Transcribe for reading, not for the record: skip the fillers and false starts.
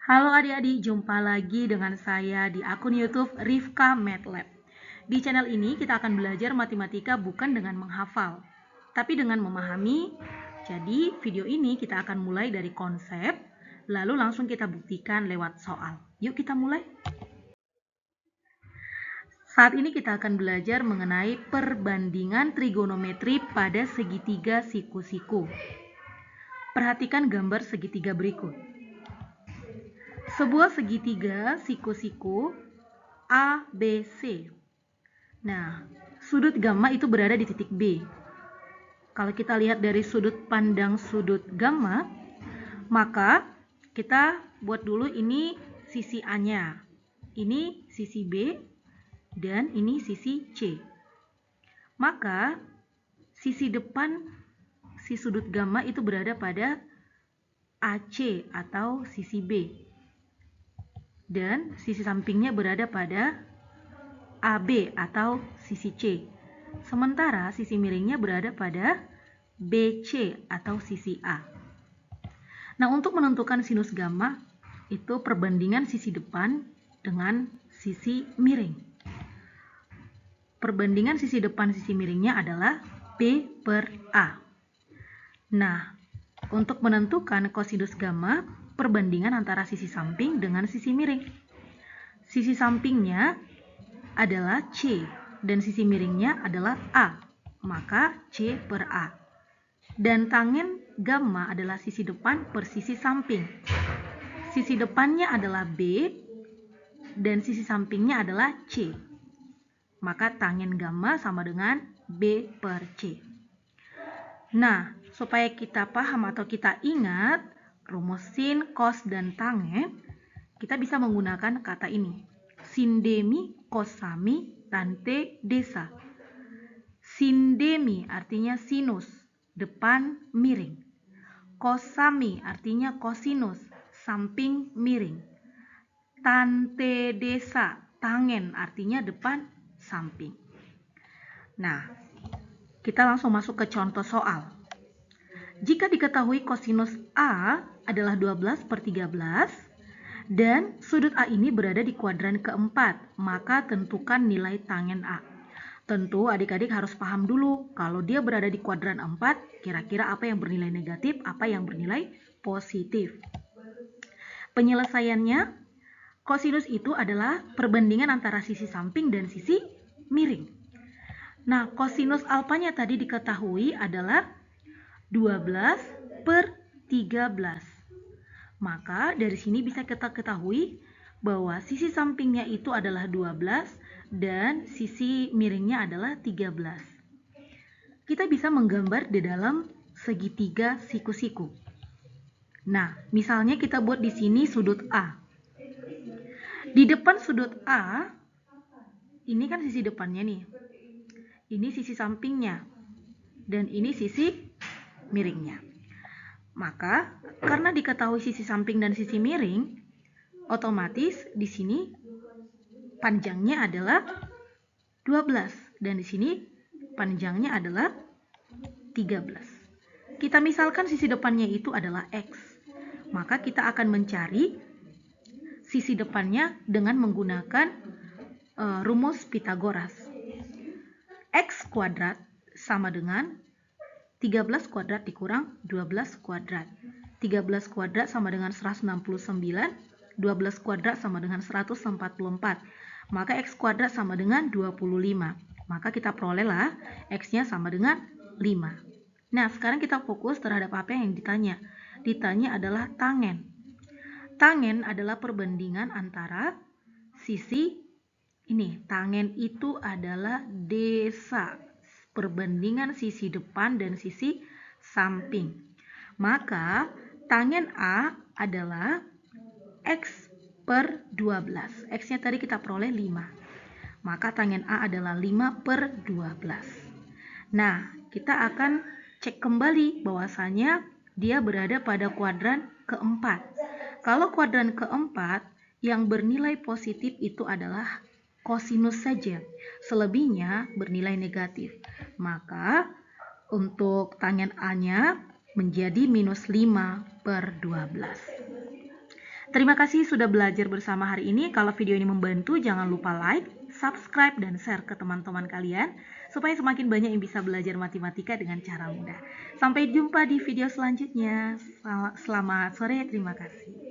Halo adik-adik, jumpa lagi dengan saya di akun YouTube Rifka MathLab. Di channel ini kita akan belajar matematika bukan dengan menghafal, tapi dengan memahami. Jadi video ini kita akan mulai dari konsep, lalu langsung kita buktikan lewat soal. Yuk kita mulai. Saat ini kita akan belajar mengenai perbandingan trigonometri pada segitiga siku-siku. Perhatikan gambar segitiga berikut. Sebuah segitiga siku-siku ABC. Nah, sudut gamma itu berada di titik B. Kalau kita lihat dari sudut pandang sudut gamma, maka kita buat dulu ini sisi A-nya. Ini sisi B dan ini sisi C. Maka sisi depan si sudut gamma itu berada pada AC atau sisi B. Dan sisi sampingnya berada pada AB atau sisi C. Sementara sisi miringnya berada pada BC atau sisi A. Nah, untuk menentukan sinus gamma itu perbandingan sisi depan dengan sisi miring. Perbandingan sisi depan sisi miringnya adalah B per A. Nah, untuk menentukan kosinus gamma, perbandingan antara sisi samping dengan sisi miring. Sisi sampingnya adalah C dan sisi miringnya adalah A, maka C per A. Dan tangen gamma adalah sisi depan per sisi samping. Sisi depannya adalah B dan sisi sampingnya adalah C, maka tangen gamma sama dengan B per C. Nah, supaya kita paham atau kita ingat rumus sin, cos, dan tangen, kita bisa menggunakan kata ini. Sindemi, kosami, tante, desa. Sindemi artinya sinus, depan miring. Kosami artinya kosinus, samping miring. Tante desa, tangen artinya depan samping. Nah, kita langsung masuk ke contoh soal. Jika diketahui kosinus A adalah 12 per 13 dan sudut A ini berada di kuadran keempat, maka tentukan nilai tangen A. Tentu adik-adik harus paham dulu kalau dia berada di kuadran 4, kira-kira apa yang bernilai negatif, apa yang bernilai positif. Penyelesaiannya, kosinus itu adalah perbandingan antara sisi samping dan sisi miring. Nah, kosinus alfanya tadi diketahui adalah 12 per 13. Maka dari sini bisa kita ketahui bahwa sisi sampingnya itu adalah 12 dan sisi miringnya adalah 13. Kita bisa menggambar di dalam segitiga siku-siku. Nah, misalnya kita buat di sini sudut A. Di depan sudut A, ini kan sisi depannya nih. Ini sisi sampingnya. Dan ini sisi miringnya. Maka, karena diketahui sisi samping dan sisi miring, otomatis di sini panjangnya adalah 12 dan di sini panjangnya adalah 13. Kita misalkan sisi depannya itu adalah X. Maka kita akan mencari sisi depannya dengan menggunakan rumus Pitagoras. X kuadrat sama dengan 13 kuadrat dikurang 12 kuadrat. 13 kuadrat sama dengan 169, 12 kuadrat sama dengan 144. Maka X kuadrat sama dengan 25. Maka kita perolehlah X-nya sama dengan 5. Nah, sekarang kita fokus terhadap apa yang ditanya. Ditanya adalah tangen. Tangen adalah perbandingan antara sisi ini. Tangen itu adalah desa. Perbandingan sisi depan dan sisi samping. Maka tangen A adalah X per 12. X-nya tadi kita peroleh 5. Maka tangen A adalah 5 per 12. Nah, kita akan cek kembali bahwasanya dia berada pada kuadran keempat. Kalau kuadran keempat, yang bernilai positif itu adalah kosinus saja, selebihnya bernilai negatif. Maka untuk tangen A-nya menjadi minus 5 per 12. Terima kasih sudah belajar bersama hari ini. Kalau video ini membantu, jangan lupa like, subscribe, dan share ke teman-teman kalian supaya semakin banyak yang bisa belajar matematika dengan cara mudah. Sampai jumpa di video selanjutnya. Selamat sore, terima kasih.